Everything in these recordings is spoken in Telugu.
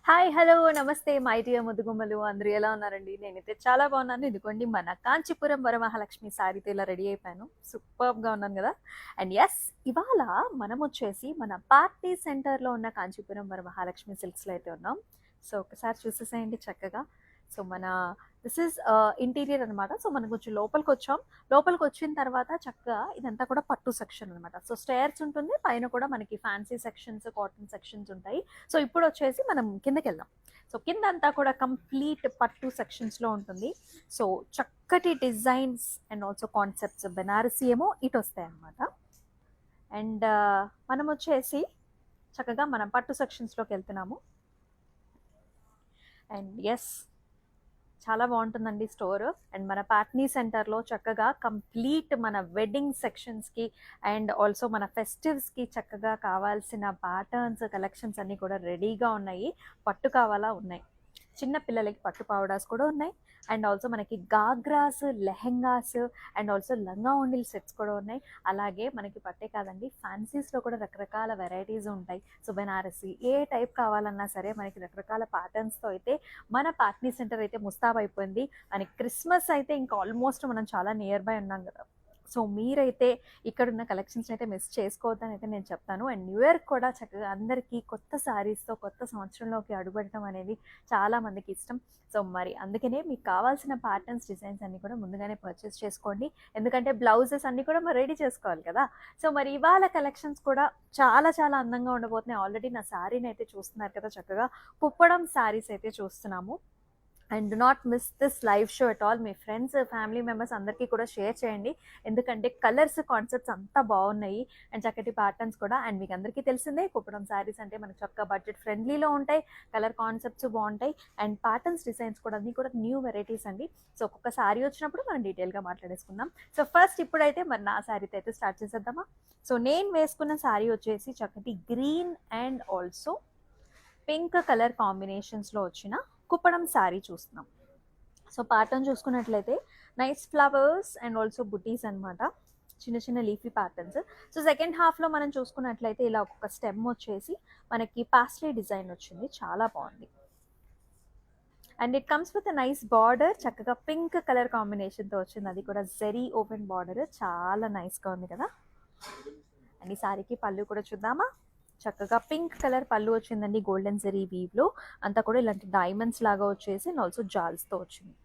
హాయ్ హలో నమస్తే మై డియర్ ముదుగుమ్మలు అందరూ ఎలా ఉన్నారండి? నేనైతే చాలా బాగున్నాను. ఇదిగోండి మన కాంచీపురం వరమహాలక్ష్మి శారీతో ఇలా రెడీ అయిపోయాను. సూపర్గా ఉన్నాను కదా. అండ్ ఎస్, ఇవాళ మనం వచ్చేసి మన పార్టీ సెంటర్లో ఉన్న కాంచీపురం వరమహాలక్ష్మి సిల్క్స్లో అయితే ఉన్నాం. సో ఒకసారి చూసేసేయండి చక్కగా. సో మన దిస్ ఇస్ ఇంటీరియర్ అనమాట. సో మనం కొంచెం లోపలికి వచ్చాం. లోపలికి వచ్చిన తర్వాత చక్కగా ఇదంతా కూడా పట్టు సెక్షన్ అనమాట. సో స్టేర్స్ ఉంటుంది, పైన కూడా మనకి ఫ్యాన్సీ సెక్షన్స్, కాటన్ సెక్షన్స్ ఉంటాయి. సో ఇప్పుడు వచ్చేసి మనం కిందకి వెళ్దాం. సో కింద అంతా కూడా కంప్లీట్ పట్టు సెక్షన్స్లో ఉంటుంది. సో చక్కటి designs and also concepts Banarasi ఏమో ఇటు వస్తాయి అన్నమాట. అండ్ మనం వచ్చేసి చక్కగా మనం పట్టు సెక్షన్స్లోకి వెళ్తున్నాము. అండ్ ఎస్, చాలా బాగుంటుందండి స్టోర్. అండ్ మన పాట్నీ సెంటర్లో చక్కగా కంప్లీట్ మన వెడ్డింగ్ సెక్షన్స్కి అండ్ ఆల్సో మన ఫెస్టివ్స్కి చక్కగా కావాల్సిన ప్యాటర్న్స్ కలెక్షన్స్ అన్నీ కూడా రెడీగా ఉన్నాయి. పట్టు కావాలా ఉన్నాయి, చిన్న పిల్లలకి పట్టు పౌడర్స్ కూడా ఉన్నాయి. అండ్ ఆల్సో మనకి గాగ్రాస్, లెహెంగాస్ అండ్ ఆల్సో లంగా ఓణీల్ సెట్స్ కూడా ఉన్నాయి. అలాగే మనకి పట్టే కాదండి, ఫ్యాన్సీస్లో కూడా రకరకాల వెరైటీస్ ఉంటాయి. సో బెనారసీ ఏ టైప్ కావాలన్నా సరే మనకి రకరకాల ప్యాటర్న్స్తో అయితే మన పాట్నీ సెంటర్ అయితే ముస్తాబ్ అయిపోయింది. మనకి క్రిస్మస్ అయితే ఇంకా ఆల్మోస్ట్ మనం చాలా నియర్ బై ఉన్నాం కదా. సో మీరైతే ఇక్కడున్న కలెక్షన్స్ అయితే మిస్ చేసుకోవద్దని అయితే నేను చెప్తాను. అండ్ న్యూ ఇయర్ కూడా చక్కగా అందరికీ కొత్త శారీస్తో కొత్త సంవత్సరంలోకి అడుగుపెట్టడం అనేది చాలా మందికి ఇష్టం. సో మరి అందుకనే మీకు కావాల్సిన ప్యాటర్న్స్, డిజైన్స్ అన్నీ కూడా ముందుగానే పర్చేస్ చేసుకోండి. ఎందుకంటే బ్లౌజెస్ అన్నీ కూడా మరి రెడీ చేసుకోవాలి కదా. సో మరి ఇవాళ కలెక్షన్స్ కూడా చాలా చాలా అందంగా ఉండబోతున్నాయి. ఆల్రెడీ నా శారీని అయితే చూస్తున్నారు కదా, చక్కగా కుప్పడం శారీస్ అయితే చూస్తున్నాము. And do not miss this live show at all. Me friends, family members అందరికీ కూడా షేర్ చేయండి. ఎందుకంటే కలర్స్, కాన్సెప్ట్స్ అంతా బాగున్నాయి అండ్ చక్కటి ప్యాటర్న్స్ కూడా. అండ్ మీకు అందరికీ తెలిసిందే కుప్పడం శారీస్ అంటే మనకు చక్కగా బడ్జెట్ ఫ్రెండ్లీలో ఉంటాయి, కలర్ కాన్సెప్ట్స్ బాగుంటాయి అండ్ ప్యాటర్న్స్, డిజైన్స్ కూడా అన్నీ కూడా న్యూ వెరైటీస్ అండి. సో ఒక్కొక్క శారీ వచ్చినప్పుడు మనం డీటెయిల్గా మాట్లాడేసుకుందాం. సో ఫస్ట్ ఇప్పుడైతే మరి నా శారీతో అయితే స్టార్ట్ చేసేద్దామా. సో నేను వేసుకున్న శారీ వచ్చేసి చక్కటి green and also pink colour కాంబినేషన్స్లో వచ్చిన కుప్పడం శారీ చూస్తున్నాం. సో ప్యాటర్న్ చూసుకున్నట్లయితే nice flowers and also butis అనమాట, చిన్న చిన్న లీఫీ ప్యాటర్న్స్. సో సెకండ్ హాఫ్లో మనం చూసుకున్నట్లయితే ఇలా ఒక్కొక్క స్టెమ్ వచ్చేసి మనకి పాస్ట్లీ డిజైన్ వచ్చింది, చాలా బాగుంది. And it comes with nice border, చక్కగా పింక్ కలర్ కాంబినేషన్తో వచ్చింది, అది కూడా జెరీ ఓపెన్ బార్డర్, చాలా నైస్గా ఉంది కదా. అండ్ ఈ శారీకి పళ్ళు కూడా చూద్దామా. చక్కగా పింక్ కలర్ పళ్ళు వచ్చిందండి, గోల్డెన్ జరీ వీవ్లో అంతా కూడా ఇలాంటి డైమండ్స్ లాగా వచ్చేసి అండ్ ఆల్సో జాల్స్తో వచ్చింది.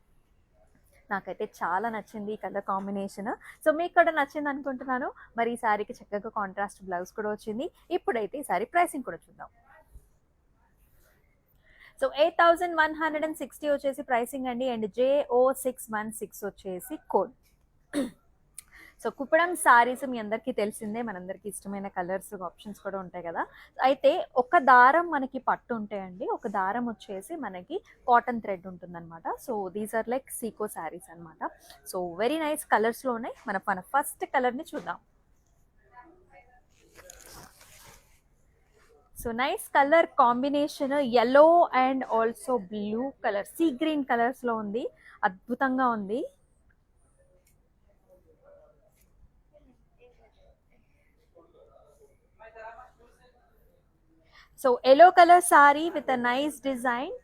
నాకైతే చాలా నచ్చింది ఈ కలర్ కాంబినేషన్. సో మీకు కూడా నచ్చింది అనుకుంటున్నాను. మరి ఈ శారీకి చక్కగా కాంట్రాస్ట్ బ్లౌజ్ కూడా వచ్చింది. ఇప్పుడైతే ఈ శారీ ప్రైసింగ్ కూడా చూద్దాం. సో 8160 వచ్చేసి ప్రైసింగ్ అండి. అండ్ JO616 వచ్చేసి కోడ్. సో కుప్పడం శారీస్ మీ అందరికీ తెలిసిందే, మనందరికీ ఇష్టమైన కలర్స్, ఆప్షన్స్ కూడా ఉంటాయి కదా. అయితే ఒక దారం మనకి పట్టు ఉంటాయండి, ఒక దారం వచ్చేసి మనకి కాటన్ థ్రెడ్ ఉంటుందన్నమాట. So these are like Sico saris అనమాట. సో వెరీ నైస్ కలర్స్లో ఉన్నాయి. మన ఫస్ట్ కలర్ని చూద్దాం. So nice colour combination, yellow and also blue colour, sea green కలర్స్లో ఉంది, అద్భుతంగా ఉంది. So yellow colour sorry with a nice design.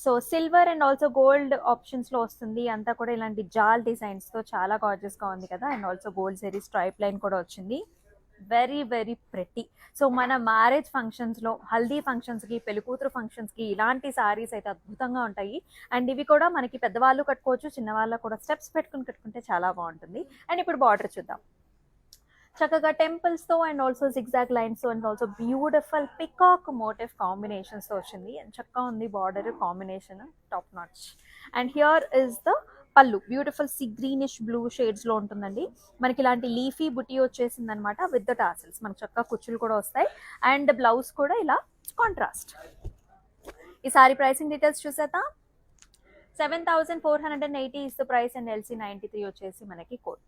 So silver and also gold ఆప్షన్స్లో వస్తుంది, అంతా కూడా ఇలాంటి జాల్ డిజైన్స్తో చాలా గార్జియస్గా ఉంది కదా. And also gold zari stripe line కూడా వచ్చింది, వెరీ వెరీ ప్రెటీ. సో మన మ్యారేజ్ ఫంక్షన్స్లో, హల్దీ ఫంక్షన్స్కి, పెళ్ళికూతురు ఫంక్షన్స్కి ఇలాంటి సారీస్ అయితే అద్భుతంగా ఉంటాయి. అండ్ ఇవి కూడా మనకి పెద్దవాళ్ళు కట్టుకోవచ్చు, చిన్నవాళ్ళు కూడా స్టెప్స్ పెట్టుకుని కట్టుకుంటే చాలా బాగుంటుంది. అండ్ ఇప్పుడు బార్డర్ చూద్దాం. చక్కగా టెంపుల్స్తో అండ్ ఆల్సో జిగ్జాగ్ లైన్స్తో and also beautiful peacock motif కాంబినేషన్స్తో వచ్చింది. అండ్ చక్కగా ఉంది border combination, top notch. And here is the pallu, beautiful sea greenish blue షేడ్స్లో ఉంటుందండి. మనకి ఇలాంటి లీఫీ బుటీ వచ్చేసింది అనమాట విత్ ద టాసిల్స్, మనకు చక్కగా కుచ్చులు కూడా వస్తాయి. అండ్ బ్లౌజ్ కూడా ఇలా కాంట్రాస్ట్. ఈ సారీ ప్రైసింగ్ డీటెయిల్స్ చూసేద్దాం. 7480 is the price and LC 93 వచ్చేసి మనకి కోడ్.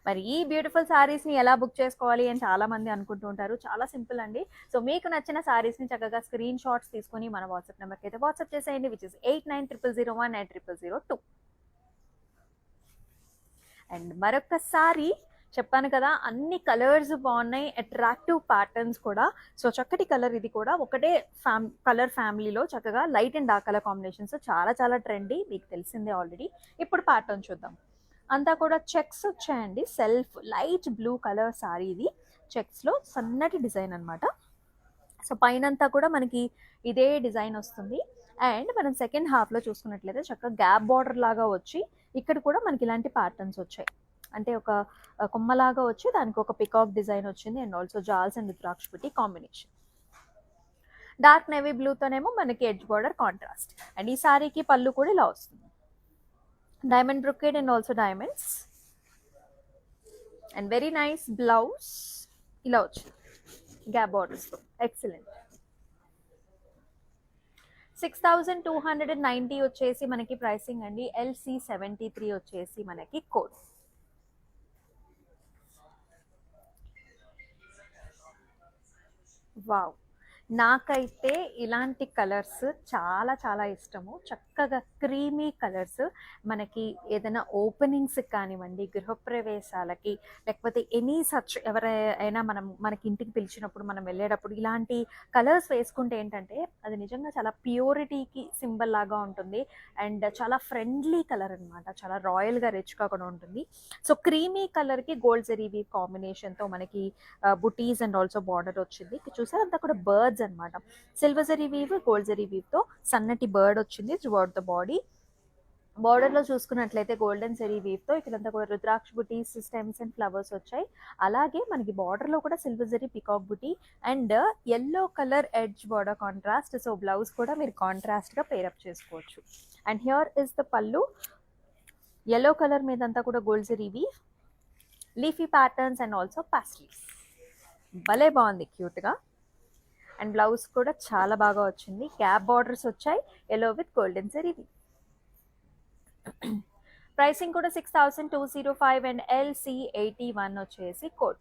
మరి ఈ బ్యూటిఫుల్ శారీస్ని ఎలా బుక్ చేసుకోవాలి అని చాలా మంది అనుకుంటూ ఉంటారు. చాలా సింపుల్ అండి. సో మీకు నచ్చిన శారీస్ని చక్కగా స్క్రీన్ షాట్స్ తీసుకొని మన వాట్సాప్ నెంబర్కి అయితే వాట్సాప్ చేసేయండి, విచ్ ఇస్ 8900019002. అండ్ మరొకసారి చెప్పాను కదా, అన్ని కలర్స్ బాగున్నాయి, అట్రాక్టివ్ ప్యాటర్న్స్ కూడా. సో చక్కటి కలర్, ఇది కూడా ఒకటే కలర్ ఫ్యామిలీలో చక్కగా light and dark colour combinations చాలా చాలా ట్రెండీ, మీకు తెలిసిందే ఆల్రెడీ. ఇప్పుడు ప్యాటర్న్ చూద్దాం. అంతా కూడా చెక్స్ వచ్చాయండి, self light blue colour sorry ఇది, చెక్స్లో సన్నటి డిజైన్ అనమాట. సో పైనంతా కూడా మనకి ఇదే డిజైన్ వస్తుంది. అండ్ మనం సెకండ్ హాఫ్లో చూసుకున్నట్లయితే చక్కగా గ్యాప్ బార్డర్ లాగా వచ్చి ఇక్కడ కూడా మనకి ఇలాంటి ప్యాటర్న్స్ వచ్చాయి. అంటే ఒక కొమ్మలాగా వచ్చి దానికి ఒక పికాక్ డిజైన్ వచ్చింది. అండ్ ఆల్సో జాల్స్ అండ్ రుద్రాక్ష పుట్టి కాంబినేషన్. డార్క్ నేవీ బ్లూతోనేమో మనకి ఎడ్జ్ బార్డర్ కాంట్రాస్ట్. అండ్ ఈ సారీకి పళ్ళు కూడా ఇలా వస్తుంది, diamond brocade and also diamonds. And very nice blouse ఇలా వచ్చింది గ్యాప్ బార్డర్స్తో, ఎక్సలెంట్. 6290 వచ్చేసి మనకి ప్రైసింగ్ అండి. LC73 వచ్చేసి మనకి కోడ్. వావ్, నాకైతే ఇలాంటి కలర్స్ చాలా చాలా ఇష్టము. చక్కగా క్రీమీ కలర్స్, మనకి ఏదైనా ఓపెనింగ్స్ కానివ్వండి, గృహప్రవేశాలకి, లేకపోతే ఎనీ సచ్ ఎవరైనా మనకి ఇంటికి పిలిచినప్పుడు మనం వెళ్ళేటప్పుడు ఇలాంటి కలర్స్ వేసుకుంటే ఏంటంటే అది నిజంగా చాలా ప్యూరిటీకి సింబల్ లాగా ఉంటుంది. అండ్ చాలా ఫ్రెండ్లీ కలర్ అనమాట, చాలా రాయల్గా రిచ్గా కూడా ఉంటుంది. సో క్రీమీ కలర్కి గోల్డ్ జరీ వీవ్ కాంబినేషన్తో మనకి బుటీస్ అండ్ ఆల్సో బార్డర్ వచ్చింది. చూసారు అంతా కూడా బర్డ్స్ అనమాట, silver zari weave gold zari weave తో సన్నటి బర్డ్ వచ్చింది త్రూఅవుట్ ద బాడీ. బార్డర్ లో చూసుకున్నట్లయితే గోల్డెన్ జరీ వీవ్ తో ఇక్కడంతా కూడా రుద్రాక్ష బుటీస్, స్టెమ్స్ అండ్ ఫ్లవర్స్ వచ్చాయి. అలాగే మనకి బార్డర్ లో కూడా silver zari peacock buti and yellow colour edge border contrast. So blouse కూడా మీరు కాంట్రాస్ట్ గా పేరప్ చేసుకోవచ్చు. And here is the pallu, yellow colour మీద అంతా కూడా gold zari weave, leafy patterns and also pastels. భలే బాగుంది క్యూట్గా. అండ్ బ్లౌజ్ కూడా చాలా బాగా వచ్చింది, గ్యాప్ బార్డర్స్ వచ్చాయి, yellow with golden zari. Pricing కూడా 6205 అండ్ LC81 వచ్చేసి కోడ్.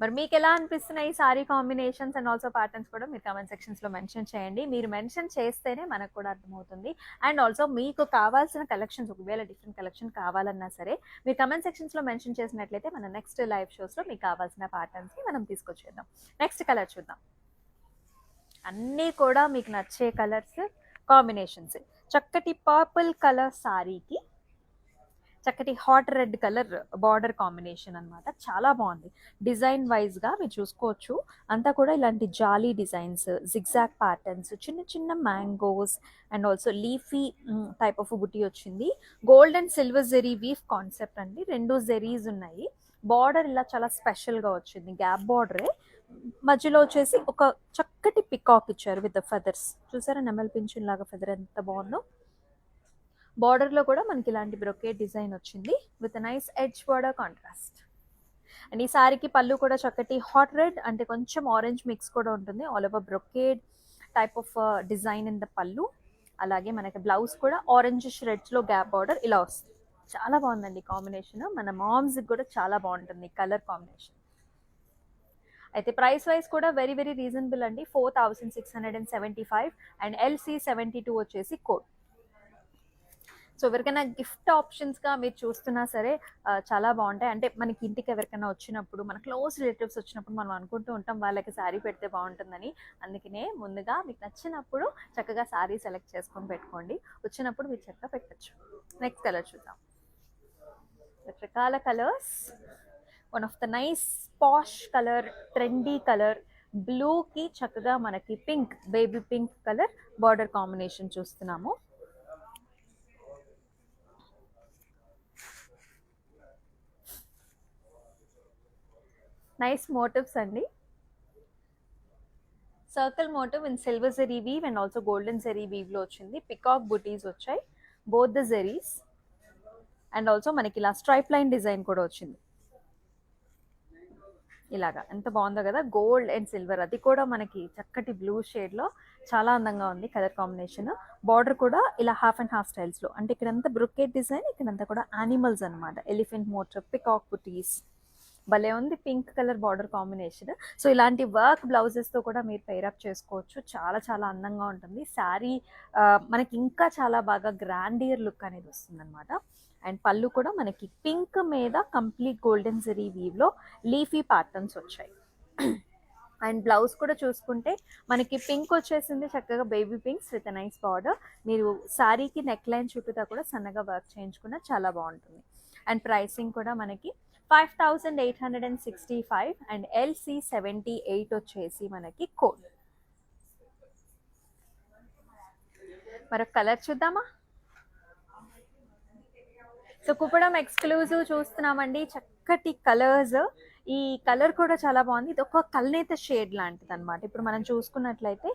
మరి మీకు ఎలా అనిపిస్తున్నాయి ఈ sorry combinations and also patterns కూడా మీరు కామెంట్ సెక్షన్స్లో మెన్షన్ చేయండి. మీరు మెన్షన్ చేస్తేనే మనకు కూడా అర్థమవుతుంది. అండ్ ఆల్సో మీకు కావాల్సిన కలెక్షన్స్, ఒకవేళ డిఫరెంట్ కలెక్షన్ కావాలన్నా సరే మీరు కామెంట్ సెక్షన్స్లో మెన్షన్ చేసినట్లయితే మన నెక్స్ట్ లైవ్ షోస్లో మీకు కావాల్సిన ప్యాటర్న్స్ని మనం తీసుకొచ్చేద్దాం. నెక్స్ట్ కలర్ చూద్దాం. అన్నీ కూడా మీకు నచ్చే కలర్స్ కాంబినేషన్స్. చక్కటి పర్పుల్ కలర్ సారీకి చక్కటి hot red colour border combination అనమాట, చాలా బాగుంది. డిజైన్ వైజ్గా మీరు చూసుకోవచ్చు, అంతా కూడా ఇలాంటి జాలీ డిజైన్స్, జిగ్జాగ్ ప్యాటర్న్స్, చిన్న చిన్న mangoes and also leafy type of buti వచ్చింది. Gold and silver zari weave concept అండి, రెండు జెరీస్ ఉన్నాయి. బార్డర్ ఇలా చాలా స్పెషల్గా వచ్చింది, గ్యాప్ బార్డరే. మధ్యలో వచ్చేసి ఒక చక్కటి పికాక్ ఇచ్చారు విత్ ద ఫెదర్స్. చూసారా నెమల్ పింఛన్ లాగా ఫెదర్ ఎంత బాగుందో. బార్డర్లో కూడా మనకి ఇలాంటి బ్రొకేడ్ డిజైన్ వచ్చింది with nice edge border contrast. And ఈ సారీకి పళ్ళు కూడా చక్కటి హాట్ రెడ్ అంటే కొంచెం ఆరెంజ్ మిక్స్ కూడా ఉంటుంది, all over brocade type of design in the పళ్ళు. అలాగే మనకి బ్లౌజ్ కూడా ఆరెంజ్ షెడ్స్లో గ్యాప్ బార్డర్ ఇలా వస్తుంది. చాలా బాగుందండి కాంబినేషన్, మన మామ్స్కి కూడా చాలా బాగుంటుంది కలర్ కాంబినేషన్. అయితే ప్రైస్ వైజ్ కూడా వెరీ వెరీ రీజనబుల్ అండి, 4675 అండ్ LC72 వచ్చేసి కోడ్. సో ఎవరికైనా గిఫ్ట్ ఆప్షన్స్గా మీరు చూస్తున్నా సరే చాలా బాగుంటాయి. అంటే మనకి ఇంటికి ఎవరికైనా వచ్చినప్పుడు, మన క్లోజ్ రిలేటివ్స్ వచ్చినప్పుడు మనం అనుకుంటూ ఉంటాం వాళ్ళకి శారీ పెడితే బాగుంటుందని. అందుకనే ముందుగా మీకు నచ్చినప్పుడు చక్కగా శారీ సెలెక్ట్ చేసుకొని పెట్టుకోండి, వచ్చినప్పుడు మీరు చక్కగా పెట్టచ్చు. నెక్స్ట్ కలర్ చూద్దాం. రకరకాల colours, one of the nice posh colour, trendy colour, బ్లూకి చక్కగా మనకి pink, baby pink colour border combination చూస్తున్నాము. నైస్ మోటివ్స్ అండి, circle motif in silver zari weave and also golden zari వీవ్లో వచ్చింది. పికాక్ బుటీస్ వచ్చాయి both the zaris. And also మనకి ఇలా స్ట్రైప్ లైన్ డిజైన్ కూడా వచ్చింది, ఇలాగా ఎంత బాగుందో కదా, గోల్డ్ అండ్ సిల్వర్, అది కూడా మనకి చక్కటి బ్లూ షేడ్లో చాలా అందంగా ఉంది కలర్ కాంబినేషన్. బార్డర్ కూడా ఇలా హాఫ్ అండ్ హాఫ్ స్టైల్స్లో, అంటే ఇక్కడంతా బ్రొకేట్ డిజైన్, ఇక్కడంతా కూడా యానిమల్స్ అనమాట, ఎలిఫెంట్ మోటివ్, పికాక్ బుటీస్, భలే ఉంది pink colour border combination. So ఇలాంటి వర్క్ బ్లౌజెస్తో కూడా మీరు పేరప్ చేసుకోవచ్చు, చాలా చాలా అందంగా ఉంటుంది శారీ. మనకి ఇంకా చాలా బాగా గ్రాండియర్ లుక్ అనేది వస్తుంది అనమాట. అండ్ పళ్ళు కూడా మనకి పింక్ మీద కంప్లీట్ గోల్డెన్ జరీ వీవ్లో లీఫీ ప్యాటర్న్స్ వచ్చాయి. అండ్ బ్లౌజ్ కూడా చూసుకుంటే మనకి పింక్ వచ్చేసింది, చక్కగా baby pinks with nice border. మీరు శారీకి నెక్ లైన్ చుట్టూతా కూడా సన్నగా వర్క్ చేయించుకున్న చాలా బాగుంటుంది. అండ్ ప్రైసింగ్ కూడా మనకి 5865 అండ్ LC78 వచ్చేసి మనకి కోడ్. మరొక కలర్ చూద్దామా? సో కుప్పడం ఎక్స్క్లూజివ్ చూస్తున్నామండి, చక్కటి కలర్స్. ఈ కలర్ కూడా చాలా బాగుంది. ఇది ఒక కల్నేత షేడ్ లాంటిది అనమాట. ఇప్పుడు మనం చూసుకున్నట్లయితే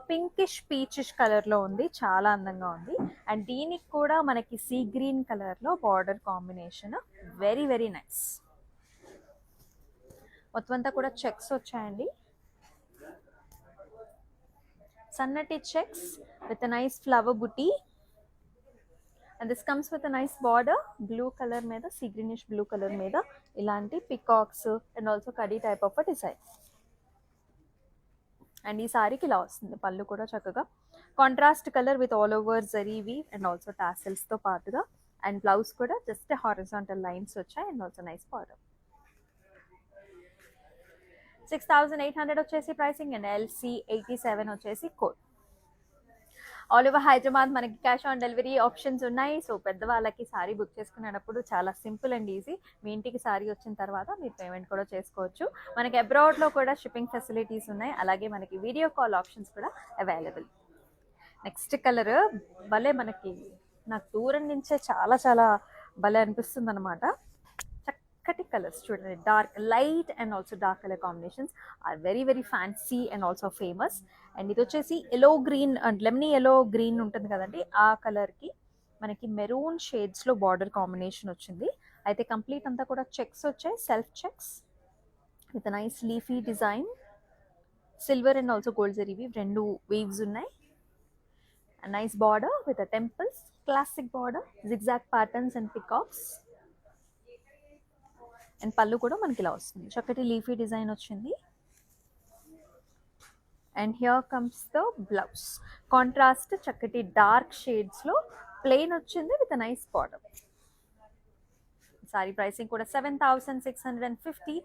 పింకిష్ పీచిష్ కలర్లో ఉంది, చాలా అందంగా ఉంది. అండ్ దీనికి కూడా మనకి సీ గ్రీన్ కలర్లో border combination, very very nice. మొత్తం అంతా కూడా చెక్స్ వచ్చాయండి, సన్నటి చెక్స్ విత్ నైస్ ఫ్లవర్ బుటీ. And this comes with nice border, blue colour మీద, సీ గ్రీనిష్ బ్లూ కలర్ మీద ఇలాంటి పికాక్స్ అండ్ ఆల్సో కడీ టైప్ ఆఫ్ డిజైన్. అండ్ ఈ సారీకి ఇలా వస్తుంది. పళ్ళు కూడా చక్కగా contrast colour with all over zari weave and also టాసిల్స్తో పాటుగా. అండ్ బ్లౌజ్ కూడా జస్ట్ హారిజాంటల్ లైన్స్ వచ్చాయి అండ్ ఆల్సో నైస్ బార్డర్. 6800 వచ్చేసి ప్రైసింగ్ అండ్ LC87 వచ్చేసి కోడ్. ఆల్ ఓవర్ హైదరాబాద్ మనకి క్యాష్ ఆన్ డెలివరీ ఆప్షన్స్ ఉన్నాయి. సో పెద్దవాళ్ళకి సారీ బుక్ చేసుకునేటప్పుడు చాలా సింపుల్ అండ్ ఈజీ. మీ ఇంటికి సారీ వచ్చిన తర్వాత మీరు పేమెంట్ కూడా చేసుకోవచ్చు. మనకి అబ్రాడ్లో కూడా షిప్పింగ్ ఫెసిలిటీస్ ఉన్నాయి, అలాగే మనకి వీడియో కాల్ ఆప్షన్స్ కూడా అవైలబుల్. నెక్స్ట్ కలర్ భలే, మనకి నాకు దూరం నుంచే చాలా చాలా భలే అనిపిస్తుంది అనమాట. చక్కటి కలర్స్ చూడండి, dark light and also dark colour combinations are very very fancy and also famous. And ఇది వచ్చేసి yellow green and lemony yellow green ఉంటుంది కదండి, ఆ కలర్కి మనకి మెరూన్ షేడ్స్లో బార్డర్ కాంబినేషన్ వచ్చింది. అయితే కంప్లీట్ అంతా కూడా చెక్స్ వచ్చాయి, self checks with nice leafy design, silver and also gold zari weave, రెండు వీవ్స్ ఉన్నాయి. And nice border with temples, classic border, zigzag patterns and peacocks. And pallu కూడా మనకి ఇలా వస్తుంది, చక్కటి లీఫీ డిజైన్ వచ్చింది. And here comes the blouse, contrast చక్కటి డార్క్ షేడ్స్లో ప్లెయిన్ వచ్చింది with nice border. Sari pricing కూడా 7650,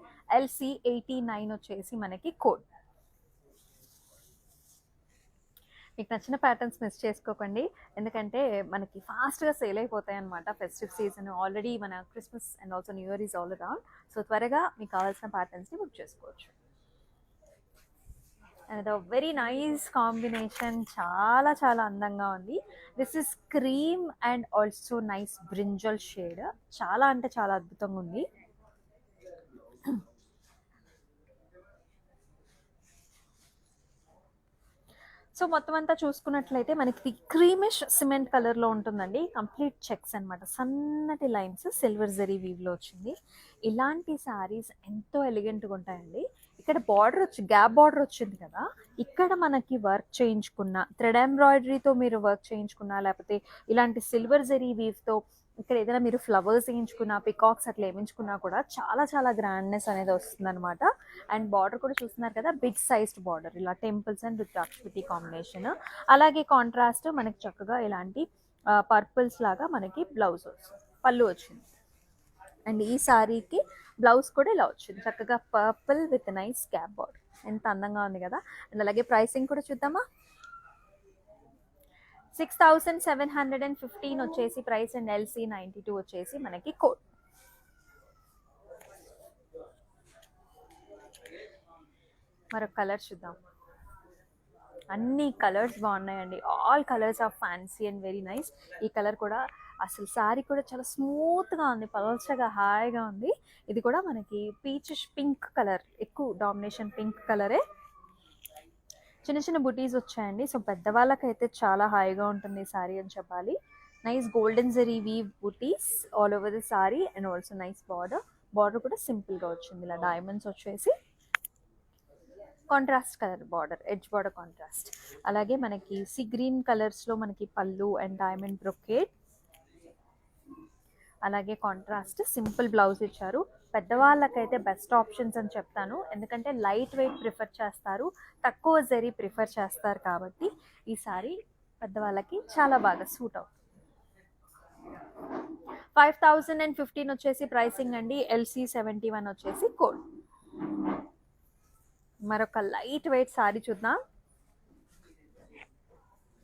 LC89 వచ్చేసి మనకి కోడ్. మీకు నచ్చిన ప్యాటర్న్స్ మిస్ చేసుకోకండి, ఎందుకంటే మనకి ఫాస్ట్గా సేల్ అయిపోతాయి అనమాట. ఫెస్టివ్ సీజన్ ఆల్రెడీ, మన Christmas and also new year is all around. So త్వరగా మీకు కావాల్సిన ప్యాటర్న్స్ని బుక్ చేసుకోవచ్చు. అండ్ వెరీ నైస్ కాంబినేషన్, చాలా చాలా అందంగా ఉంది. This is cream and also nice brinjal shade, చాలా అంటే చాలా అద్భుతంగా ఉంది. సో మొత్తం అంతా చూసుకున్నట్లయితే మనకి క్రీమిష్ సిమెంట్ కలర్లో ఉంటుందండి, కంప్లీట్ చెక్స్ అనమాట, సన్నటి లైన్స్ సిల్వర్ జరీ వీవ్లో వచ్చింది. ఇలాంటి శారీస్ ఎంతో ఎలిగెంట్గా ఉంటాయండి. ఇక్కడ బార్డర్ వచ్చి గ్యాప్ బార్డర్ వచ్చింది కదా, ఇక్కడ మనకి వర్క్ చేయించుకున్న థ్రెడ్ ఎంబ్రాయిడరీతో మీరు వర్క్ చేయించుకున్నా, లేకపోతే ఇలాంటి సిల్వర్ జరీ వీవ్తో ఇక్కడ ఏదైనా మీరు ఫ్లవర్స్ వేయించుకున్నా, పికాక్స్ అట్లా వేయించుకున్నా కూడా చాలా చాలా గ్రాండ్నెస్ అనేది వస్తుంది అనమాట. అండ్ బార్డర్ కూడా చూస్తున్నారు కదా, బిగ్ సైజ్డ్ బార్డర్, ఇలా టెంపుల్స్ అండ్ విత్ కాంబినేషన్. అలాగే కాంట్రాస్ట్ మనకి చక్కగా ఇలాంటి పర్పుల్స్ లాగా మనకి బ్లౌజ్ వస్తుంది, పళ్ళు వచ్చింది. అండ్ ఈ సారీకి బ్లౌజ్ కూడా ఇలా వచ్చింది, చక్కగా purple with nice gap border, ఎంత అందంగా ఉంది కదా. అండ్ అలాగే ప్రైసింగ్ కూడా చూద్దామా. 6715 వచ్చేసి ప్రైస్ అండ్ LC92 వచ్చేసి మనకి కోడ్. మరొక కలర్ చూద్దాం. అన్ని కలర్స్ బాగున్నాయండి, all colours of fancy and very nice. ఈ కలర్ కూడా అసలు శారీ కూడా చాలా స్మూత్గా ఉంది, పల్చగా హాయిగా ఉంది. ఇది కూడా మనకి పీచిష్ పింక్ కలర్, ఎక్కువ డామినేషన్ పింక్ కలరే. చిన్న చిన్న బుటీస్ వచ్చాయండి, సో పెద్దవాళ్ళకైతే చాలా హాయిగా ఉంటుంది ఈ సారీ అని చెప్పాలి. Nice golden zari weave buttis all over the sorry and also nice border. Border కూడా సింపుల్గా వచ్చింది, ఇలా డైమండ్స్ వచ్చేసి contrast colour border, edge border contrast. అలాగే మనకి సీ గ్రీన్ కలర్స్లో మనకి పళ్ళు అండ్ డైమండ్ బ్రొకేట్, అలాగే కాంట్రాస్ట్ సింపుల్ బ్లౌజ్ ఇచ్చారు. పెద్దవాళ్ళకైతే బెస్ట్ ఆప్షన్స్ అని చెప్తాను, ఎందుకంటే లైట్ వెయిట్ ప్రిఫర్ చేస్తారు, తక్కువ జరీ ప్రిఫర్ చేస్తారు, కాబట్టి ఈ సారీ పెద్దవాళ్ళకి చాలా బాగా సూట్ అవుతుంది. 5015 వచ్చేసి ప్రైసింగ్ అండి. LC71 వచ్చేసి కోడ్. మరొక లైట్ వెయిట్ సారీ చూద్దాం.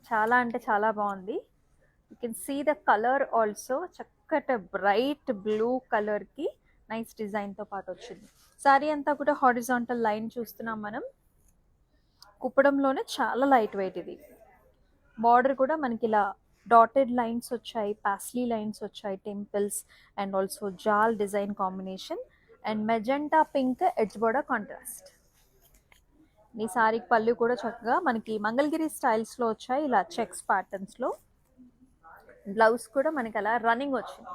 చాలా అంటే చాలా బాగుంది. You can see the colour also. చక్కటి బ్రైట్ బ్లూ కలర్కి నైస్ డిజైన్తో పాటు వచ్చింది. సారీ అంతా కూడా హారిజాంటల్ లైన్ చూస్తున్నాం మనం. కుప్పడంలోనే చాలా లైట్ వెయిట్ ఇది. బార్డర్ కూడా మనకి ఇలా డాటెడ్ లైన్స్ వచ్చాయి, పాస్లీ లైన్స్ వచ్చాయి, temples and also jaal design combination and magenta pink edge border contrast. ఈ సారీకి పళ్ళు కూడా చక్కగా మనకి మంగళగిరి స్టైల్స్లో వచ్చాయి, ఇలా చెక్స్ ప్యాటర్న్స్లో. బ్లౌజ్ కూడా మనకి అలా రన్నింగ్ వచ్చింది.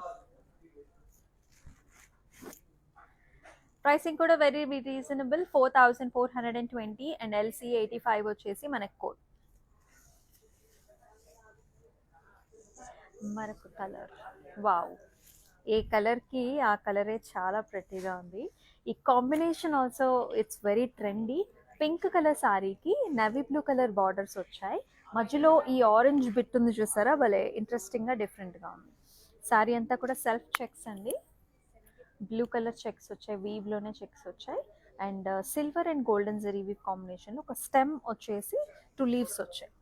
ప్రైసింగ్ కూడా వెరీ రీజనబుల్, 4420 అండ్ LC85 వచ్చేసి మనకి కోడ్. మరొక కలర్, వావ్, ఏ కలర్కి ఆ కలరే చాలా ప్రెట్టీగా ఉంది. ఈ combination also it's very trendy. Pink colour సారీకి నేవీ బ్లూ కలర్ బార్డర్స్ వచ్చాయి, మధ్యలో ఈ ఆరెంజ్ బిట్ ఉంది చూసారా, భలే ఇంట్రెస్టింగ్గా డిఫరెంట్గా ఉంది. సారీ అంతా కూడా సెల్ఫ్ చెక్స్ అండి. బ్లూ కలర్ చెక్స్ వచ్చాయి, వీవ్లోనే చెక్స్ వచ్చాయి and silver and golden zari weave combination. ఒక స్టెమ్ వచ్చేసి 2 లీవ్స్ వచ్చాయి.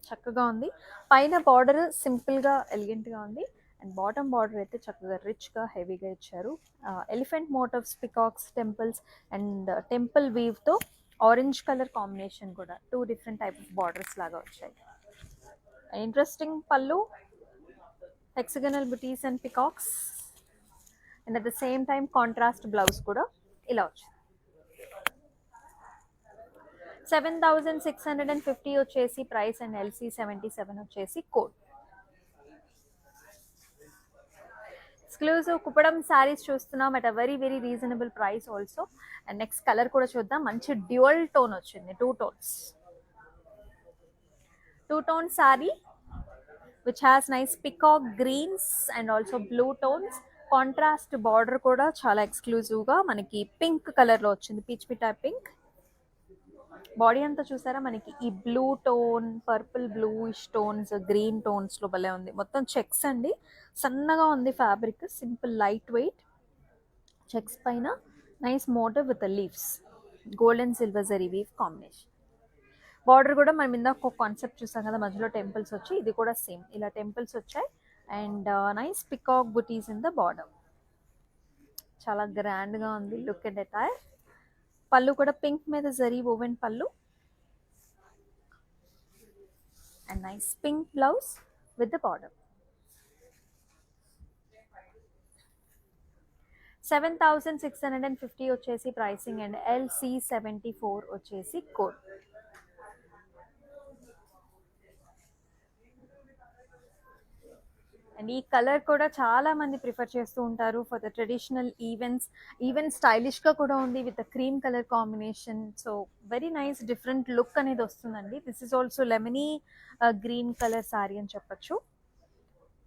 చక్కగా ఉంది. పైన బార్డర్ సింపుల్గా ఎలిగెంట్గా ఉంది అండ్ బాటమ్ బార్డర్ అయితే చక్కగా రిచ్గా హెవీగా ఇచ్చారు. Elephant motifs, peacocks, temples and temple వీవ్తో ఆరెంజ్ కలర్ కాంబినేషన్ కూడా 2 డిఫరెంట్ టైప్ ఆఫ్ బార్డర్స్ లాగా వచ్చాయి. ఇంట్రెస్టింగ్ పళ్ళు, హెక్సగనల్ బుటీస్ and peacocks and at the same time contrast blouse కూడా ఇలా వచ్చింది. 7650 వచ్చేసి ప్రైస్ అండ్ LC77 వచ్చేసి కోడ్. ఎక్స్క్లూజివ్ కుప్పడం శారీస్ చూస్తున్నాం at a very very reasonable price also. And next colour కూడా చూద్దాం. మంచి డ్యూయల్ టోన్ వచ్చింది, 2 tones. 2 tone sari which has nice peacock greens and also blue tones. Contrast border కూడా చాలా ఎక్స్క్లూజివ్గా మనకి పింక్ కలర్లో వచ్చింది, పీచ్ మిఠాయి పింక్. బాడీ అంతా చూసారా మనకి ఈ blue tone, purple bluish tones, green టోన్స్లో భలే ఉంది. మొత్తం చెక్స్ అండి, సన్నగా ఉంది fabric, simple light weight checks పైన nice motif with leaves, golden silver zari weave combination. Border కూడా మనం ఇందాక ఒక కాన్సెప్ట్ చూసాం కదా, మధ్యలో టెంపుల్స్ వచ్చి, ఇది కూడా సేమ్ ఇలా టెంపుల్స్ వచ్చాయి and nice peacock buttis in the border. చాలా గ్రాండ్గా ఉంది లుక్ అండ్ అటైర్. పళ్ళు కూడా పింక్ మీద జరీ ఓవెన్ పళ్ళు and nice pink blouse with the border. 7650 వచ్చేసి ప్రైసింగ్ అండ్ LC74 వచ్చేసి కోడ్. అండ్ ఈ కలర్ కూడా చాలా మంది ప్రిఫర్ చేస్తూ ఉంటారు for the traditional events. Even స్టైలిష్గా కూడా ఉంది with cream colour combination. So very nice different look అనేది వస్తుందండి. This is also lemony green colour sari అని చెప్పచ్చు.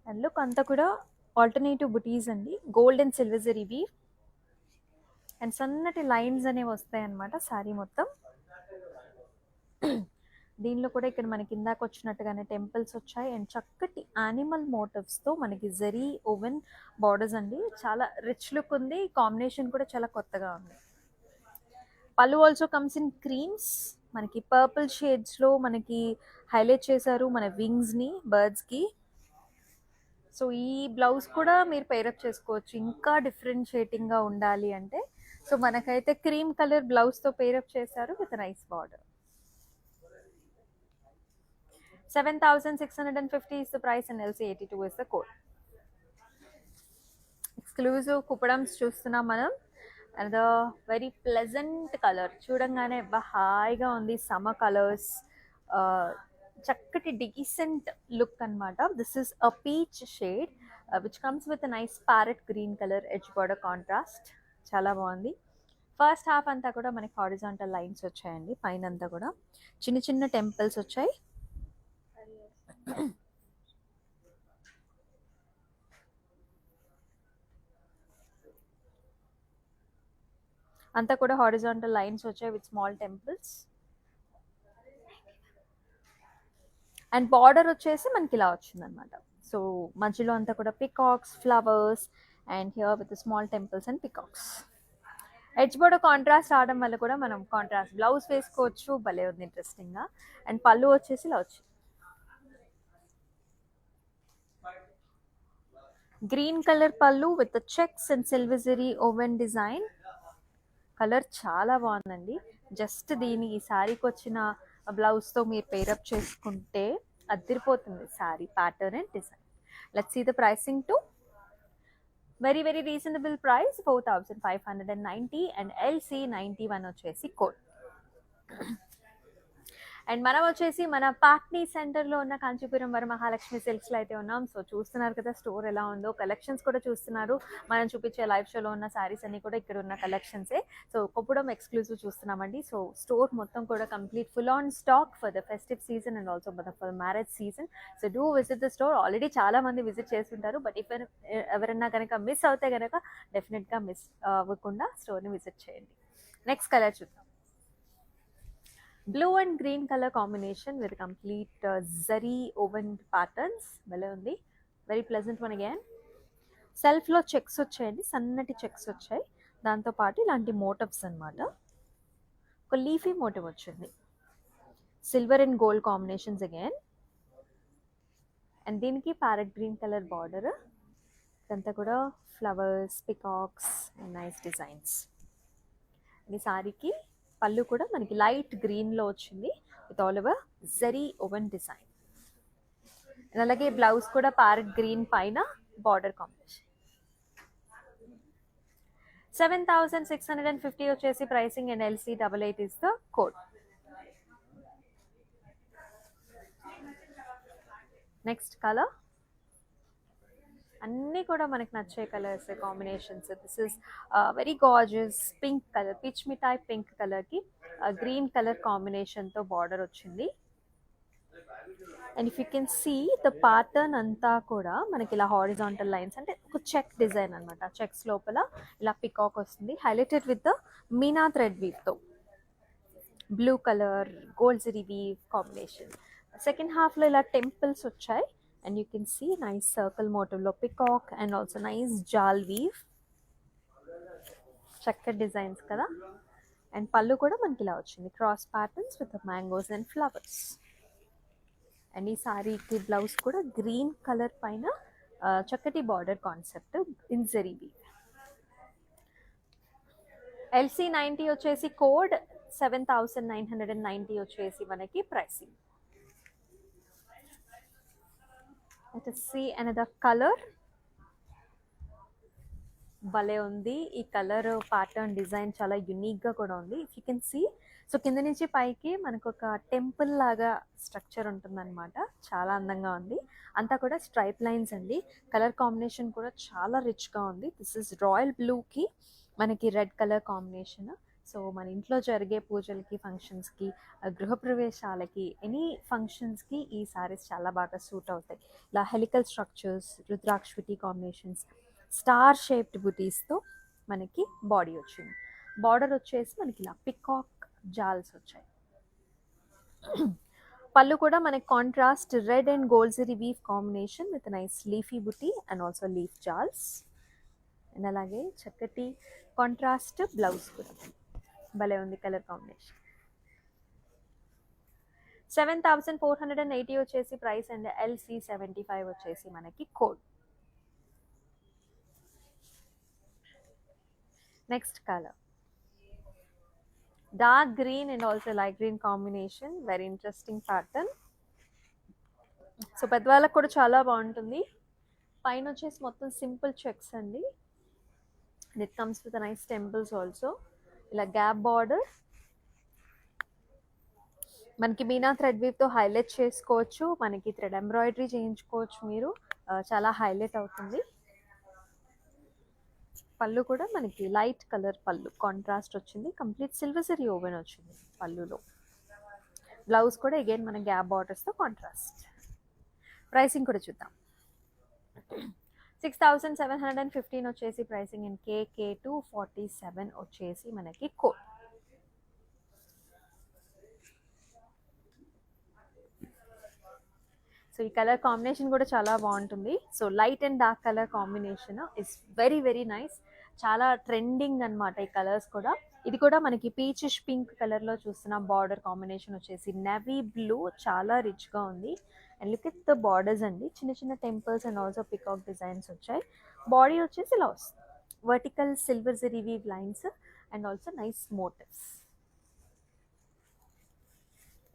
అండ్ లుక్ అంతా కూడా ఆల్టర్నేటివ్ బుటీస్ అండి, gold and silver zari weave and సన్నటి లైన్స్ అనేవి వస్తాయి అన్నమాట సారీ మొత్తం. దీనిలో కూడా ఇక్కడ మనకి ఇందాక వచ్చినట్టుగానే టెంపుల్స్ వచ్చాయి అండ్ చక్కటి యానిమల్ మోటివ్స్తో మనకి జరీ ఓవెన్ బార్డర్స్ అండి. చాలా రిచ్ లుక్ ఉంది, కాంబినేషన్ కూడా చాలా కొత్తగా ఉంది. పళ్ళు ఆల్సో కమ్స్ ఇన్ క్రీమ్స్, మనకి పర్పుల్ షేడ్స్లో మనకి హైలైట్ చేశారు మన వింగ్స్ని, బర్డ్స్కి. సో ఈ బ్లౌజ్ కూడా మీరు పేరప్ చేసుకోవచ్చు ఇంకా డిఫరెన్షియేటింగ్గా ఉండాలి అంటే. సో మనకైతే క్రీమ్ కలర్ బ్లౌజ్తో పేరప్ చేశారు with nice border. 7650 is the price and LC82 is the code. Exclusive Kuppadams చూస్తున్నాం మనం and the very pleasant colour చూడంగానే హాయిగా ఉంది. సమ్మర్ కలర్స్, చక్కటి డీసెంట్ లుక్ అనమాట. This is a peach shade which comes with nice parrot green colour edge border contrast. చాలా బాగుంది. ఫస్ట్ హాఫ్ అంతా కూడా మనకి హారిజాంటల్ లైన్స్ వచ్చాయండి, పైన అంతా కూడా చిన్న చిన్న టెంపుల్స్ వచ్చాయి. అంతా కూడా హారిజాంటల్ లైన్స్ వచ్చాయి with small temples and border వచ్చేసి మనకి ఇలా వచ్చింది అనమాట. సో మధ్యలో అంతా కూడా peacocks, flowers and here with small temples and peacocks. Edge border contrast రావడం వల్ల కూడా మనం కాంట్రాస్ట్ బ్లౌజ్ వేసుకోవచ్చు. భలే ఉంది ఇంట్రెస్టింగ్గా. అండ్ పళ్ళు వచ్చేసి ఇలా వచ్చింది. Green colour pallu with checks and silver zari woven design. Colour చాలా బాగుందండి. జస్ట్ దీని ఈ శారీకి వచ్చిన బ్లౌజ్తో మీరు పేరప్ చేసుకుంటే అదిరిపోతుంది sari pattern and design. Let's see the pricing too. Very very reasonable price 4590 and LC 91 వచ్చేసి కోడ్. అండ్ మనం వచ్చేసి మన పాట్నీ సెంటర్లో ఉన్న కాంచీపురం వరమహాలక్ష్మి సిల్క్స్లో అయితే ఉన్నాం. సో చూస్తున్నారు కదా స్టోర్ ఎలా ఉందో, కలెక్షన్స్ కూడా చూస్తున్నారు. మనం చూపించే లైవ్ షోలో ఉన్న శారీస్ అన్ని కూడా ఇక్కడ ఉన్న కలెక్షన్సే. సో కొప్పుడం ఎక్స్క్లూజివ్ చూస్తున్నామండి. సో స్టోర్ మొత్తం కూడా complete full on stock for the festive season and also for marriage season. So do visit the store. Already చాలా మంది విజిట్ చేస్తుంటారు, బట్ ఎవరైనా కనుక మిస్ అవుతే కనుక డెఫినెట్గా మిస్ అవ్వకుండా స్టోర్ని విజిట్ చేయండి. నెక్స్ట్ కలర్ చూద్దాం. Blue and green colour combination with complete zari woven patterns. భలే ఉంది. Very pleasant one again. సెల్ఫ్లో చెక్స్ వచ్చాయండి, సన్నటి చెక్స్ వచ్చాయి. దాంతోపాటు ఇలాంటి మోటివ్స్ అనమాట. ఒక లీఫీ మోటివ్ వచ్చింది. Silver and gold combinations again. And దీనికి ప్యారెట్ గ్రీన్ కలర్ బార్డర్. ఇదంతా కూడా flowers, peacocks and nice designs. ఈ సారీకి పళ్ళు కూడా మనకి లైట్ గ్రీన్లో వచ్చింది with all over zari woven design. And అలాగే బ్లౌజ్ కూడా ప్యారెట్ గ్రీన్ పైన బార్డర్ కాంబినేషన్. 7650 వచ్చేసి pricing and LC 88 is the code. Next colour. అన్నీ కూడా మనకి నచ్చే colours combinations. This is very gorgeous pink colour, peach మిఠాయి పింక్ కలర్కి గ్రీన్ కలర్ కాంబినేషన్తో బార్డర్ వచ్చింది. And if you can see the pattern అంతా కూడా మనకి ఇలా హారిజాంటల్ లైన్స్, అంటే ఒక చెక్ డిజైన్ అనమాట. చెక్స్ లోపల ఇలా పికాక్ వస్తుంది, highlighted with the meena thread వీవ్తో. Blue colour gold zari weave combination. Second హాఫ్లో ఇలా టెంపుల్స్ వచ్చాయి. And you can see nice circle motive lo peacock and also nice jal weave. Chakka designs kada. And pallu kuda manaki ila vachindi, cross patterns with the mangoes and flowers. And ee saree ki blouse kuda green color paina chakkati border concept in zari weave. LC 90 వచ్చేసి కోడ్. 7990 వచ్చేసి మనకి pricing. Let us see another color. భలే ఉంది ఈ కలర్ ప్యాటర్న్ డిజైన్, చాలా యూనిక్గా కూడా ఉంది. If you can see, so కింద నుంచి పైకి మనకు ఒక టెంపుల్ లాగా స్ట్రక్చర్ ఉంటుందన్నమాట. చాలా అందంగా ఉంది. అంతా కూడా స్ట్రైప్ లైన్స్ అండి. కలర్ కాంబినేషన్ కూడా చాలా రిచ్గా ఉంది. దిస్ ఇస్ రాయల్ బ్లూకి మనకి రెడ్ కలర్ కాంబినేషన్. సో మన ఇంట్లో జరిగే పూజలకి, ఫంక్షన్స్కి, గృహప్రవేశాలకి, ఎనీ ఫంక్షన్స్కి ఈ సారీస్ చాలా బాగా సూట్ అవుతాయి. ఇలా హెలికల్ స్ట్రక్చర్స్, రుద్రాక్షవిటి కాంబినేషన్స్, స్టార్ షేప్డ్ బుటీస్తో మనకి బాడీ వచ్చింది. బార్డర్ వచ్చేసి మనకి ఇలా పికాక్ జాల్స్ వచ్చాయి. పళ్ళు కూడా మనకి contrast red and gold zari weave combination with nice leafy buti and also leaf jaals. And అలాగే చక్కటి కాంట్రాస్ట్ బ్లౌజ్ కూడా భలే ఉంది కలర్ కాంబినేషన్. 7480 వచ్చేసి ప్రైస్ అండ్ LC 75 వచ్చేసి మనకి code. Next colour dark green and also light green combination. Very interesting pattern. So పెద్దవాళ్ళకి కూడా చాలా బాగుంటుంది. పైన వచ్చేసి మొత్తం సింపుల్ చెక్స్ అండి. It comes with nice temples also. ఇలా గ్యాప్ బార్డర్ మనకి మీనా థ్రెడ్ వీవ్తో హైలైట్ చేసుకోవచ్చు. మనకి థ్రెడ్ ఎంబ్రాయిడరీ చేయించుకోవచ్చు మీరు, చాలా హైలైట్ అవుతుంది. పళ్ళు కూడా మనకి లైట్ కలర్ పళ్ళు కాంట్రాస్ట్ వచ్చింది. కంప్లీట్ సిల్వర్ జరీ ఓవెన్ వచ్చింది పళ్ళులో. బ్లౌజ్ కూడా అగైన్ మన గ్యాప్ బార్డర్స్తో కాంట్రాస్ట్. ప్రైసింగ్ కూడా చూద్దాం. 6715 వచ్చేసి ప్రైసింగ్ అండ్ KK 247 వచ్చేసి మనకి కోడ్. సో ఈ కలర్ కాంబినేషన్ కూడా చాలా బాగుంటుంది. So light and dark colour combination is very very nice. చాలా ట్రెండింగ్ అన్నమాట ఈ కలర్స్ కూడా. ఇది కూడా మనకి పీచిష్ పింక్ కలర్ లో చూస్తున్నాం. బార్డర్ కాంబినేషన్ వచ్చేసి నేవీ బ్లూ, చాలా రిచ్ గా ఉంది. And look at the borders అండి, చిన్న చిన్న temples and also peacock designs వచ్చాయి. బాడీ వచ్చేసి ఇలా వస్తుంది, vertical silver zari weave lines and also nice motifs.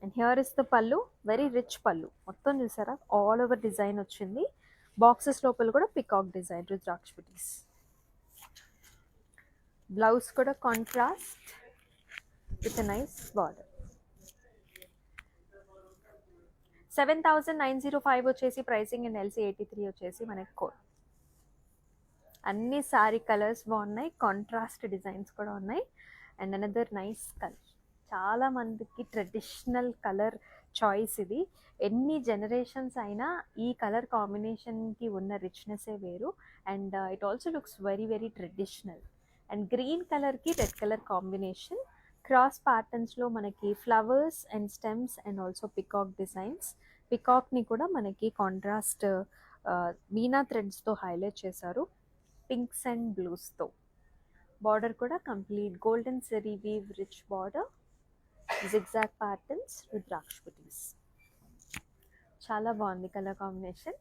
And here is the pallu, very rich pallu. మొత్తం చూసారా ఆల్ ఓవర్ డిజైన్ వచ్చింది. బాక్సెస్ లోపల కూడా పికాక్ డిజైన్ రుద్రాక్ష బుటీస్. బ్లౌజ్ కూడా కాంట్రాస్ట్ విత్ నైస్ బార్డర్. 7,905 వచ్చేసి ప్రైసింగ్. అండ్ LC 83 వచ్చేసి మనకి కోడ్. అన్ని సారీ కలర్స్ బాగున్నాయి, కాంట్రాస్ట్ డిజైన్స్ కూడా ఉన్నాయి. అండ్ అనదర్ నైస్ కలర్, చాలా మందికి ట్రెడిషనల్ కలర్ చాయిస్ ఇది. ఎన్ని జనరేషన్స్ అయినా ఈ కలర్ కాంబినేషన్కి ఉన్న రిచ్నెస్సే వేరు. And it also looks very very traditional. And green కలర్కి రెడ్ కలర్ కాంబినేషన్, క్రాస్ ప్యాటర్న్స్లో మనకి flowers and stems and also peacock designs. పికాక్ని కూడా మనకి కాంట్రాస్ట్ మీనా థ్రెడ్స్తో హైలైట్ చేశారు, పింక్స్ అండ్ బ్లూస్తో. బార్డర్ కూడా complete golden zari weave rich border, zigzag patterns, rudraksha బుటీస్. చాలా బాగుంది కలర్ కాంబినేషన్.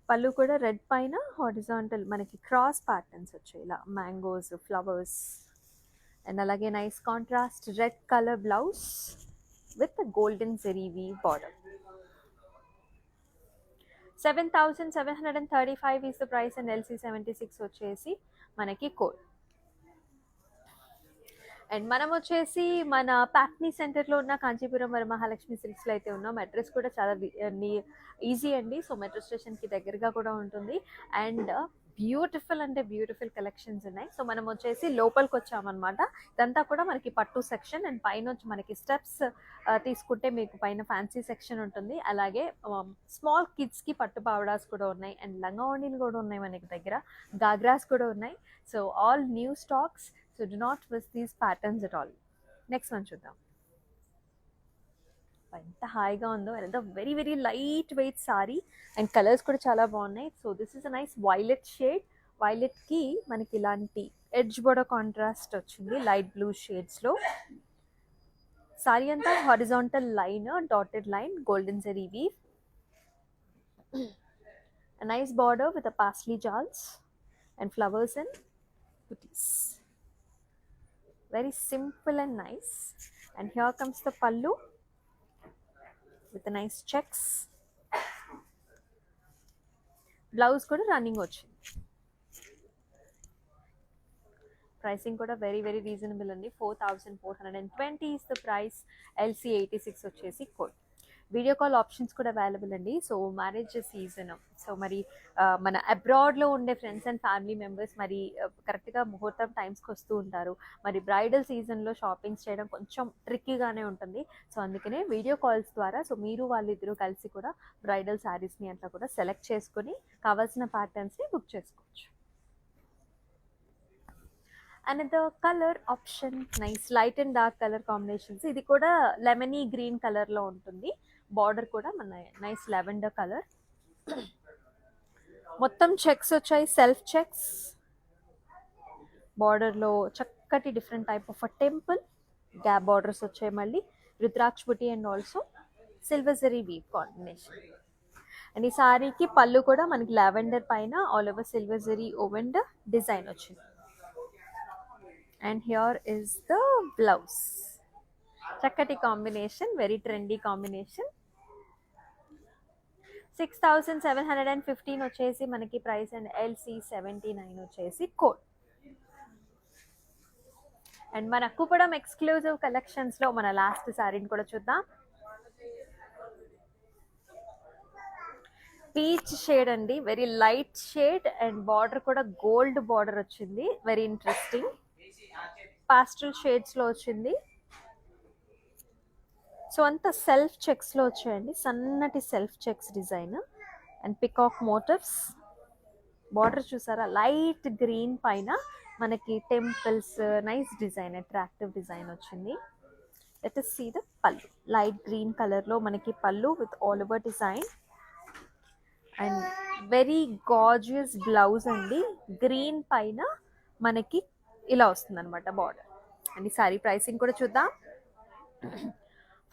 పళ్ళు కూడా రెడ్ పైన హారిజాంటల్ మనకి క్రాస్ ప్యాటర్న్స్ వచ్చాయి, ఇలా మ్యాంగోస్, ఫ్లవర్స్. అండ్ అలాగే nice contrast red colour blouse with golden zari weave border. 7,735 is the price and LC 76 వచ్చేసి మనకి కోడ్. అండ్ మనం వచ్చేసి మన ప్యాట్నీ సెంటర్లో ఉన్న కాంచీపురం వరమహాలక్ష్మి సిల్క్స్లో అయితే ఉన్నాం. అడ్రస్ కూడా చాలా ఈజీ అండి. సో మెట్రో స్టేషన్కి దగ్గరగా కూడా ఉంటుంది. అండ్ బ్యూటిఫుల్ అంటే బ్యూటిఫుల్ కలెక్షన్స్ ఉన్నాయి. సో మనం వచ్చేసి లోపలికి వచ్చామన్నమాట. ఇదంతా కూడా మనకి పట్టు సెక్షన్. అండ్ పైన వచ్చి మనకి స్టెప్స్ తీసుకుంటే మీకు పైన ఫ్యాన్సీ సెక్షన్ ఉంటుంది. అలాగే స్మాల్ కిడ్స్కి పట్టు పావడాస్ కూడా ఉన్నాయి. అండ్ లంగా ఓణీలు కూడా ఉన్నాయి మనకి దగ్గర, గాగ్రాస్ కూడా ఉన్నాయి. So all new stocks. So do not miss these patterns at all. Next one చూద్దాం. ఎంత హాయిగా ఉందో, ఎంత very very light weight sari. And colours కూడా చాలా బాగున్నాయి. So this is a nice violet shade. వైలెట్కి మనకి ఇలాంటి ఎడ్జ్ బోర్డర్ కాంట్రాస్ట్ వచ్చింది లైట్ బ్లూ షేడ్స్లో. సారీ అంతా horizontal line, dotted line, golden zari weave. A nice border with a parsley jewels and flowers and booties. Very simple and nice. And here comes the pallu with the nice checks. Blouse kuda running ochindi. Pricing kuda very very reasonable andi. 4,420 is the price. LC 86 వచ్చేసి code. వీడియో కాల్ ఆప్షన్స్ కూడా అవైలబుల్ అండి. సో మ్యారేజ్ సీజన్, సో మరి మన అబ్రాడ్లో ఉండే ఫ్రెండ్స్ అండ్ ఫ్యామిలీ మెంబర్స్ మరి కరెక్ట్గా ముహూర్తం టైమ్స్కి వస్తూ ఉంటారు. మరి బ్రైడల్ సీజన్లో షాపింగ్స్ చేయడం కొంచెం ట్రిక్కీగానే ఉంటుంది. సో అందుకనే వీడియో కాల్స్ ద్వారా సో మీరు వాళ్ళిద్దరూ కలిసి కూడా బ్రైడల్ శారీస్ని అంతా కూడా సెలెక్ట్ చేసుకొని కావాల్సిన ప్యాటర్న్స్ని బుక్ చేసుకోవచ్చు. Another colour option, nice light and dark colour combinations. ఇది కూడా లెమనీ గ్రీన్ కలర్లో ఉంటుంది. బార్డర్ కూడా మన నైస్ లెవెండర్ కలర్. మొత్తం చెక్స్ వచ్చాయి, సెల్ఫ్ చెక్స్. బార్డర్లో చక్కటి different type of a temple, gap borders వచ్చాయి. మళ్ళీ రుద్రాక్ష బుటీ and also silver zari weave combination. And ఈ సారీకి పళ్ళు కూడా మనకి లావెండర్ పైన all over silver zari woven design వచ్చింది. And here is the blouse. చక్కటి కాంబినేషన్, వెరీ ట్రెండీ కాంబినేషన్. 6,715 వచ్చేసి మనకి ప్రైస్. అండ్ LC 79 వచ్చేసి కోడ్. అండ్ మన కుప్పడం ఎక్స్క్లూజివ్ కలెక్షన్స్లో మన లాస్ట్ సారీని కూడా చూద్దాం. పీచ్ షేడ్ అండి, very light shade. And border కూడా గోల్డ్ బార్డర్ వచ్చింది, వెరీ ఇంట్రెస్టింగ్. పాస్టల్ షేడ్స్లో వచ్చింది. సో అంతా సెల్ఫ్ చెక్స్లో వచ్చాయండి, సన్నటి self checks design and peacock motifs. Border చూసారా, లైట్ గ్రీన్ పైన మనకి temples, nice design, attractive design వచ్చింది. Let us see the pallu. Light green కలర్లో మనకి pallu with all over design. And very gorgeous blouse అండి, గ్రీన్ పైన మనకి ఇలా వస్తుంది అనమాట బార్డర్. అండ్ ఈ సారీ ప్రైసింగ్ కూడా చూద్దాం.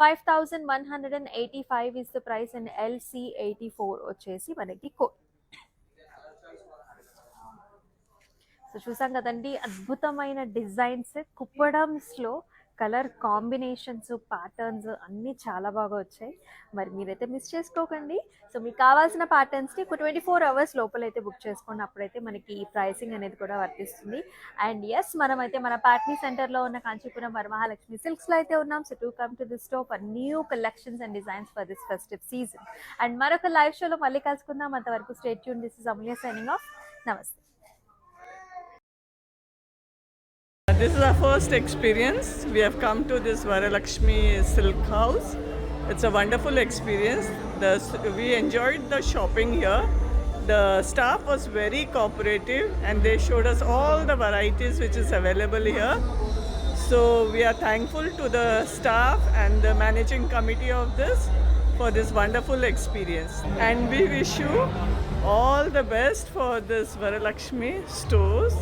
5185 is the price and LC84 వచ్చేసి మనకి కోడ్. సో చూసాం కదండి, అద్భుతమైన డిజైన్స్, కుప్పడంస్లో కలర్ కాంబినేషన్స్, ప్యాటర్న్స్ అన్నీ చాలా బాగా వచ్చాయి. మరి మీరైతే మిస్ చేసుకోకండి. సో మీకు కావాల్సిన ప్యాటర్న్స్ని ఒక 24 అవర్స్ లోపలైతే బుక్ చేసుకోండి, అప్పుడైతే మనకి ఈ ప్రైసింగ్ అనేది కూడా వర్తిస్తుంది. అండ్ ఎస్, మనమైతే మన పాట్నీ సెంటర్లో ఉన్న కాంచీపురం వరమహాలక్ష్మి సిల్క్స్లో అయితే ఉన్నాం. So to come to this store for new collections and designs for this festive season. And మరొక లైవ్ షోలో మళ్ళీ కలుసుకుందాం. అంతవరకు stay tune. This is Amulya signing off. నమస్తే. This is our first experience. We have come to this Varalakshmi Silk House. It's a wonderful experience. We enjoyed the shopping here. The staff was very cooperative and they showed us all the varieties which is available here. So we are thankful to the staff and the managing committee of this for this wonderful experience. And we wish you all the best for this Varalakshmi stores.